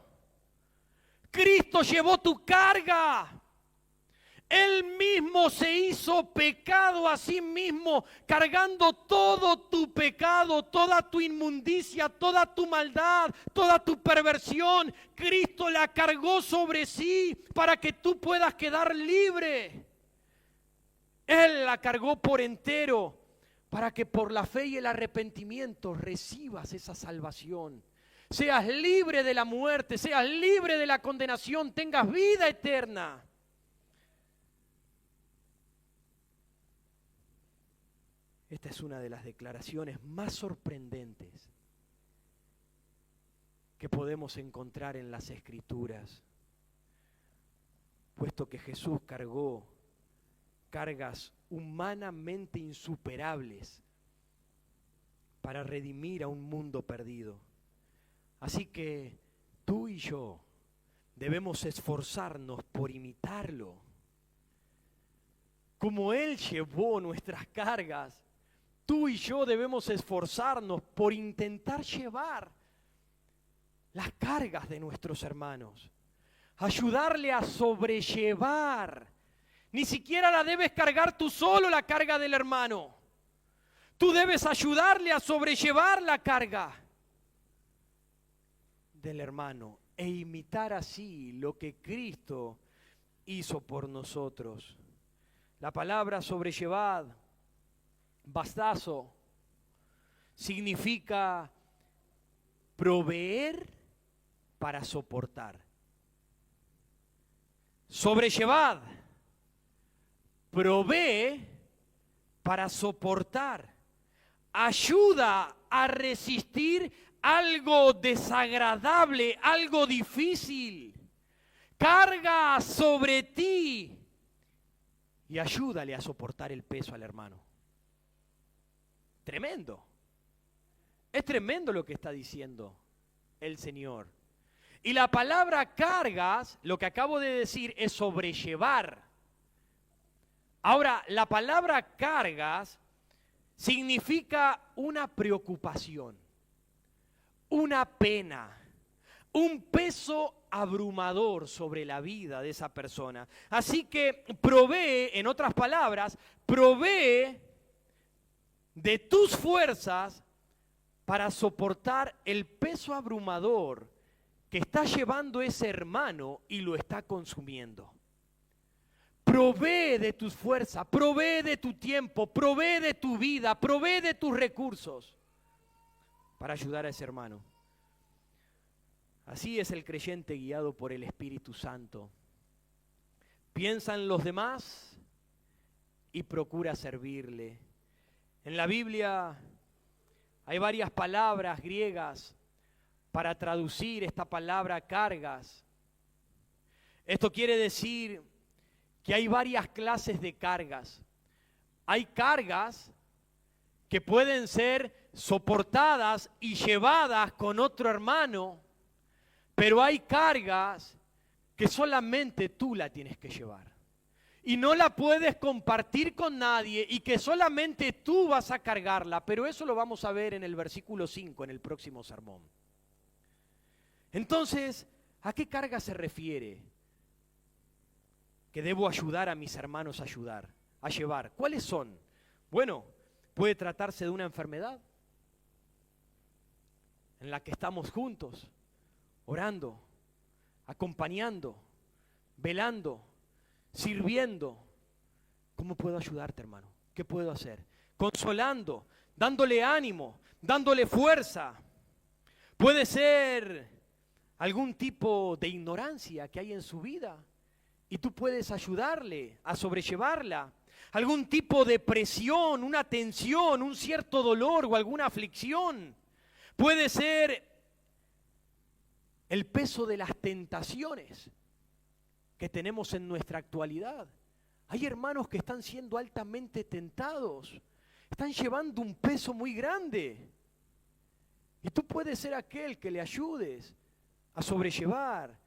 Speaker 1: Cristo llevó tu carga. Él mismo se hizo pecado a sí mismo, cargando todo tu pecado, toda tu inmundicia, toda tu maldad, toda tu perversión. Cristo la cargó sobre sí para que tú puedas quedar libre. Él la cargó por entero para que por la fe y el arrepentimiento recibas esa salvación. Seas libre de la muerte, seas libre de la condenación, tengas vida eterna. Esta es una de las declaraciones más sorprendentes que podemos encontrar en las Escrituras, puesto que Jesús cargó cargas humanamente insuperables para redimir a un mundo perdido. Así que tú y yo debemos esforzarnos por imitarlo. Como Él llevó nuestras cargas, tú y yo debemos esforzarnos por intentar llevar las cargas de nuestros hermanos, ayudarle a sobrellevar. Ni siquiera la debes cargar tú solo, la carga del hermano. Tú debes ayudarle a sobrellevar la carga del hermano e imitar así lo que Cristo hizo por nosotros. La palabra sobrellevad, bastazo, significa proveer para soportar. Sobrellevad provee para soportar, ayuda a resistir algo desagradable, algo difícil, carga sobre ti y ayúdale a soportar el peso al hermano. Tremendo. Es tremendo lo que está diciendo el Señor. Y la palabra cargas, lo que acabo de decir, es sobrellevar. Ahora, la palabra cargas significa una preocupación, una pena, un peso abrumador sobre la vida de esa persona. Así que provee, en otras palabras, provee de tus fuerzas para soportar el peso abrumador que está llevando ese hermano y lo está consumiendo. Provee de tus fuerzas, provee de tu tiempo, provee de tu vida, provee de tus recursos para ayudar a ese hermano. Así es el creyente guiado por el Espíritu Santo. Piensa en los demás y procura servirle. En la Biblia hay varias palabras griegas para traducir esta palabra cargas. Esto quiere decir que hay varias clases de cargas. Hay cargas que pueden ser soportadas y llevadas con otro hermano, pero hay cargas que solamente tú la tienes que llevar. Y no la puedes compartir con nadie y que solamente tú vas a cargarla, pero eso lo vamos a ver en el versículo 5, en el próximo sermón. Entonces, ¿a qué carga se refiere? Que debo ayudar a mis hermanos a llevar. ¿Cuáles son? Bueno, puede tratarse de una enfermedad en la que estamos juntos, orando, acompañando, velando, sirviendo. ¿Cómo puedo ayudarte, hermano? ¿Qué puedo hacer? Consolando, dándole ánimo, dándole fuerza. Puede ser algún tipo de ignorancia que hay en su vida y tú puedes ayudarle a sobrellevarla. Algún tipo de presión, una tensión, un cierto dolor o alguna aflicción. Puede ser el peso de las tentaciones que tenemos en nuestra actualidad. Hay hermanos que están siendo altamente tentados, están llevando un peso muy grande. Y tú puedes ser aquel que le ayudes a sobrellevar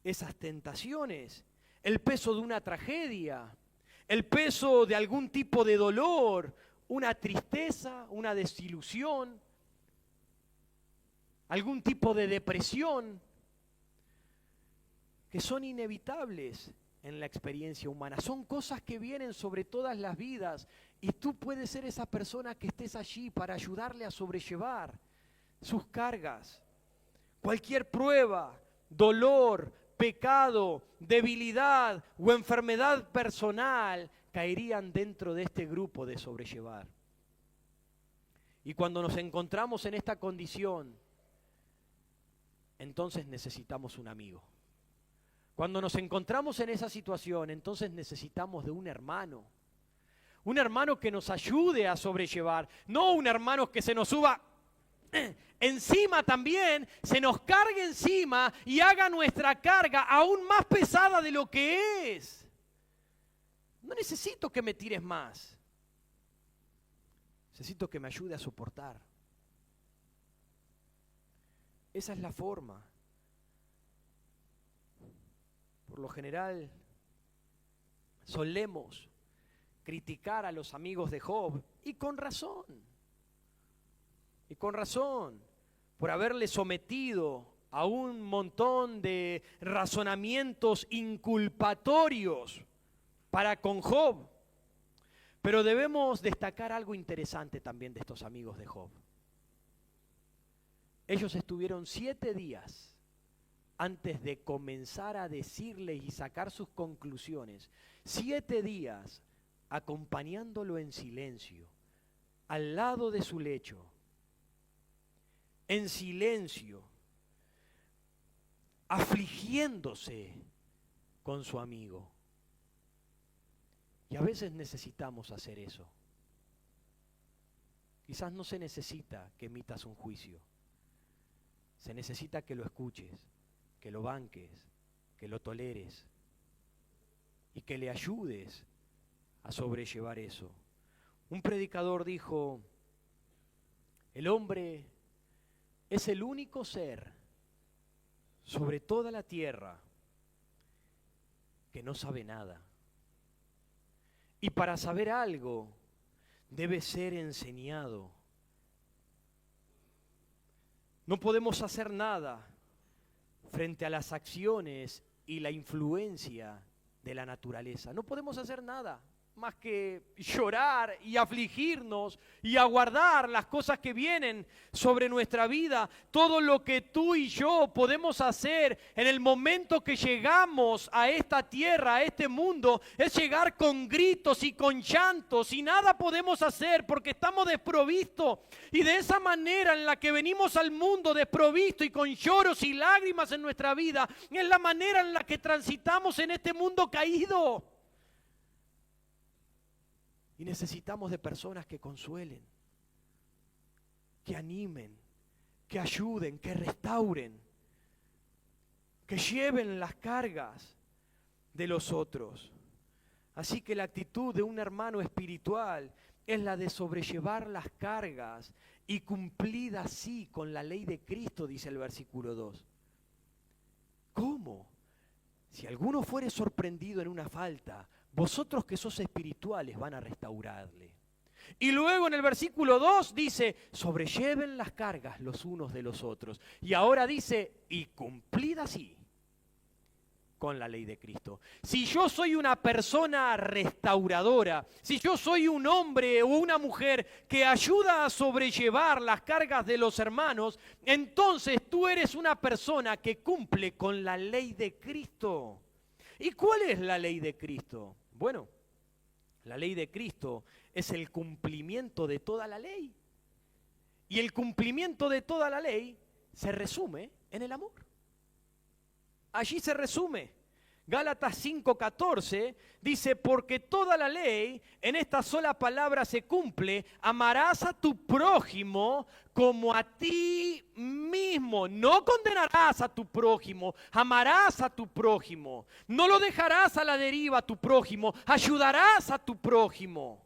Speaker 1: esas tentaciones, el peso de una tragedia, el peso de algún tipo de dolor, una tristeza, una desilusión, algún tipo de depresión, que son inevitables en la experiencia humana. Son cosas que vienen sobre todas las vidas y tú puedes ser esa persona que estés allí para ayudarle a sobrellevar sus cargas. Cualquier prueba, dolor, pecado, debilidad o enfermedad personal caerían dentro de este grupo de sobrellevar. Y cuando nos encontramos en esta condición, entonces necesitamos un amigo. Cuando nos encontramos en esa situación, entonces necesitamos de un hermano que nos ayude a sobrellevar, no un hermano que se nos suba encima también, se nos cargue encima y haga nuestra carga aún más pesada de lo que es. No necesito que me tires más, necesito que me ayude a soportar. Esa es la forma. Por lo general, solemos criticar a los amigos de Job, y con razón, por haberle sometido a un montón de razonamientos inculpatorios para con Job. Pero debemos destacar algo interesante también de estos amigos de Job. Ellos estuvieron 7 días antes de comenzar a decirle y sacar sus conclusiones, 7 días acompañándolo en silencio, al lado de su lecho, en silencio, afligiéndose con su amigo. Y a veces necesitamos hacer eso. Quizás no se necesita que emitas un juicio, se necesita que lo escuches, que lo banques, que lo toleres y que le ayudes a sobrellevar eso. Un predicador dijo: el hombre es el único ser sobre toda la tierra que no sabe nada. Y para saber algo, debe ser enseñado. No podemos hacer nada frente a las acciones y la influencia de la naturaleza. No podemos hacer nada más que llorar y afligirnos y aguardar las cosas que vienen sobre nuestra vida. Todo lo que tú y yo podemos hacer en el momento que llegamos a esta tierra, a este mundo, es llegar con gritos y con llantos, y nada podemos hacer porque estamos desprovistos. Y de esa manera en la que venimos al mundo desprovisto y con lloros y lágrimas en nuestra vida, es la manera en la que transitamos en este mundo caído. Y necesitamos de personas que consuelen, que animen, que ayuden, que restauren, que lleven las cargas de los otros. Así que la actitud de un hermano espiritual es la de sobrellevar las cargas y cumplida así con la ley de Cristo, dice el versículo 2. ¿Cómo? Si alguno fuere sorprendido en una falta, vosotros que sos espirituales van a restaurarle. Y luego en el versículo 2 dice, sobrelleven las cargas los unos de los otros. Y ahora dice, y cumplid así con la ley de Cristo. Si yo soy una persona restauradora, si yo soy un hombre o una mujer que ayuda a sobrellevar las cargas de los hermanos, entonces tú eres una persona que cumple con la ley de Cristo. ¿Y cuál es la ley de Cristo? Bueno, la ley de Cristo es el cumplimiento de toda la ley. Y el cumplimiento de toda la ley se resume en el amor. Allí se resume. Gálatas 5:14 dice, porque toda la ley en esta sola palabra se cumple, amarás a tu prójimo como a ti mismo. No condenarás a tu prójimo, amarás a tu prójimo. No lo dejarás a la deriva a tu prójimo, ayudarás a tu prójimo.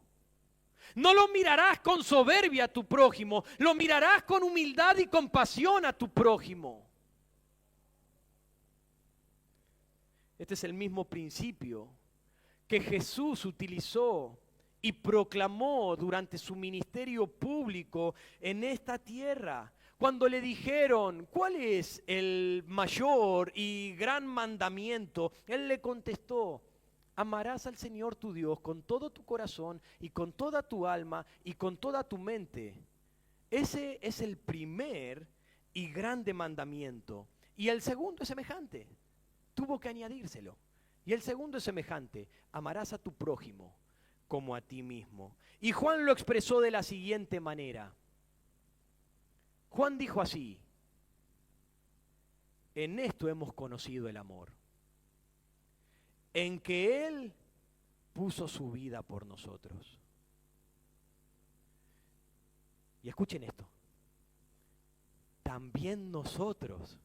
Speaker 1: No lo mirarás con soberbia a tu prójimo, lo mirarás con humildad y compasión a tu prójimo. Este es el mismo principio que Jesús utilizó y proclamó durante su ministerio público en esta tierra. Cuando le dijeron, ¿cuál es el mayor y gran mandamiento? Él le contestó, amarás al Señor tu Dios con todo tu corazón y con toda tu alma y con toda tu mente. Ese es el primer y grande mandamiento. Y el segundo es semejante. Tuvo que añadírselo. Y el segundo es semejante, amarás a tu prójimo como a ti mismo. Y Juan lo expresó de la siguiente manera. Juan dijo así, en esto hemos conocido el amor, en que Él puso su vida por nosotros. Y escuchen esto, también nosotros,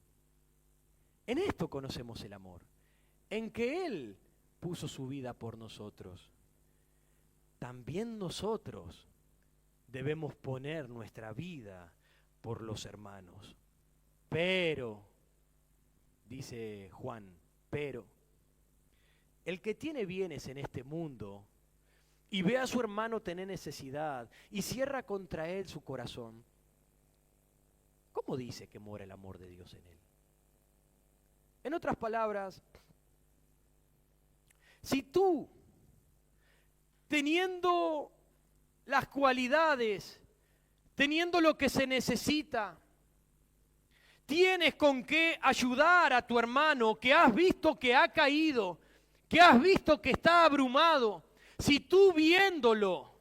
Speaker 1: en esto conocemos el amor, en que Él puso su vida por nosotros. También nosotros debemos poner nuestra vida por los hermanos. Pero, dice Juan, pero, el que tiene bienes en este mundo y ve a su hermano tener necesidad y cierra contra él su corazón, ¿cómo dice que mora el amor de Dios en él? En otras palabras, si tú, teniendo las cualidades, teniendo lo que se necesita, tienes con qué ayudar a tu hermano que has visto que ha caído, que has visto que está abrumado, si tú viéndolo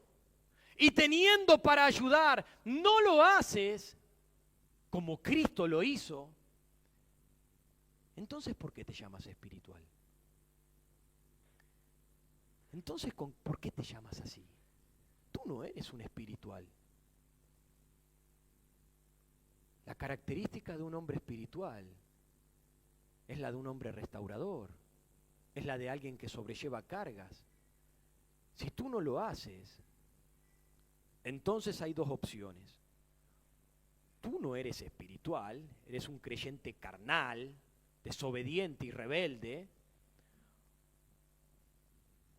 Speaker 1: y teniendo para ayudar, no lo haces como Cristo lo hizo, entonces ¿por qué te llamas espiritual? Entonces, ¿por qué te llamas así? Tú no eres un espiritual. La característica de un hombre espiritual es la de un hombre restaurador, es la de alguien que sobrelleva cargas. Si tú no lo haces, entonces hay dos opciones. Tú no eres espiritual, eres un creyente carnal, desobediente y rebelde,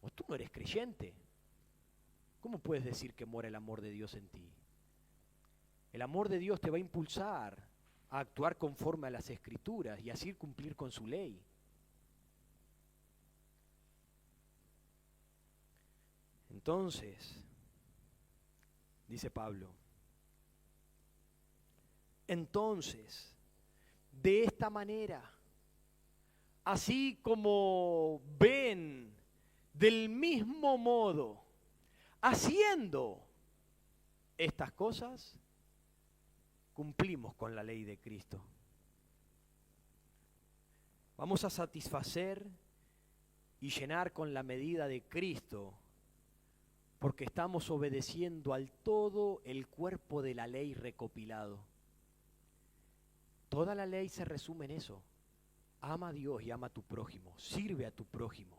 Speaker 1: o tú no eres creyente. ¿cómo puedes decir que mora el amor de Dios en ti? El amor de Dios te va a impulsar a actuar conforme a las Escrituras y así cumplir con su ley. Entonces, dice Pablo, entonces, de esta manera, así como ven, del mismo modo, haciendo estas cosas, cumplimos con la ley de Cristo. Vamos a satisfacer y llenar con la medida de Cristo, porque estamos obedeciendo al todo el cuerpo de la ley recopilado. Toda la ley se resume en eso. Ama a Dios y ama a tu prójimo. Sirve a tu prójimo.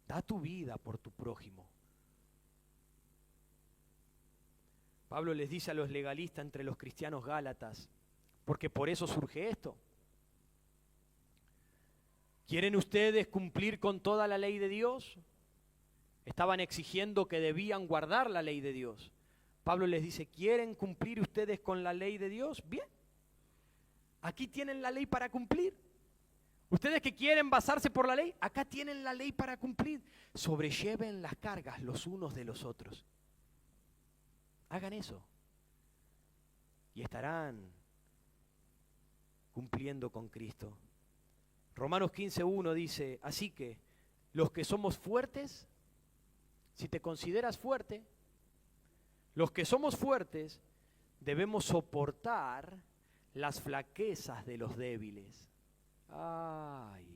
Speaker 1: Da tu vida por tu prójimo. Pablo les dice a los legalistas entre los cristianos gálatas, porque por eso surge esto. ¿Quieren ustedes cumplir con toda la ley de Dios? Estaban exigiendo que debían guardar la ley de Dios. Pablo les dice, ¿quieren cumplir ustedes con la ley de Dios? Bien. Aquí tienen la ley para cumplir. Ustedes que quieren basarse por la ley, acá tienen la ley para cumplir. Sobrelleven las cargas los unos de los otros. Hagan eso. Y estarán cumpliendo con Cristo. Romanos 15:1 dice, así que los que somos fuertes, si te consideras fuerte, los que somos fuertes debemos soportar las flaquezas de los débiles. Ay,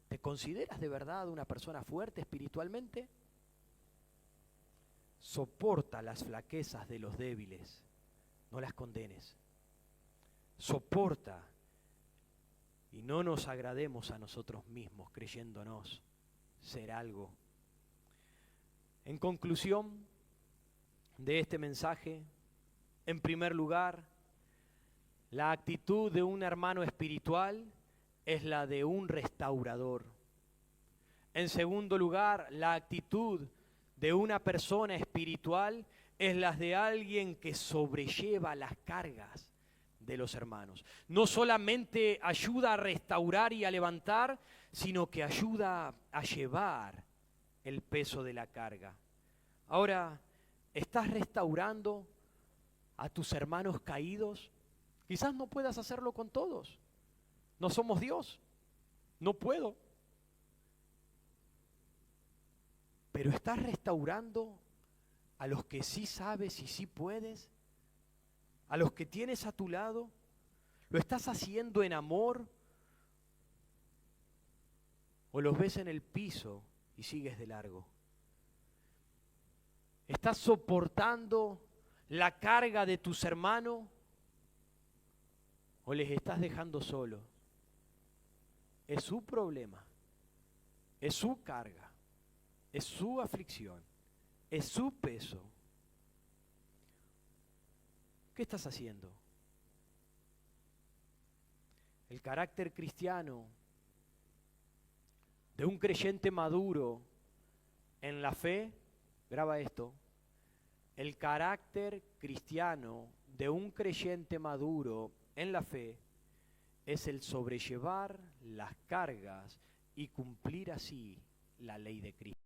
Speaker 1: ¿te consideras de verdad una persona fuerte espiritualmente? Soporta las flaquezas de los débiles, no las condenes. Soporta y no nos agrademos a nosotros mismos creyéndonos ser algo. En conclusión de este mensaje, en primer lugar, la actitud de un hermano espiritual es la de un restaurador. En segundo lugar, la actitud de una persona espiritual es la de alguien que sobrelleva las cargas de los hermanos. No solamente ayuda a restaurar y a levantar, sino que ayuda a llevar el peso de la carga. Ahora, ¿estás restaurando a tus hermanos caídos? Quizás no puedas hacerlo con todos. No somos Dios. No puedo. Pero ¿estás restaurando a los que sí sabes y sí puedes? ¿A los que tienes a tu lado? ¿Lo estás haciendo en amor? ¿O los ves en el piso y sigues de largo? ¿Estás soportando la carga de tus hermanos? ¿O les estás dejando solos? Es su problema, es su carga, es su aflicción, es su peso. ¿Qué estás haciendo? El carácter cristiano de un creyente maduro en la fe, graba esto, el carácter cristiano de un creyente maduro en la fe es el sobrellevar las cargas y cumplir así la ley de Cristo.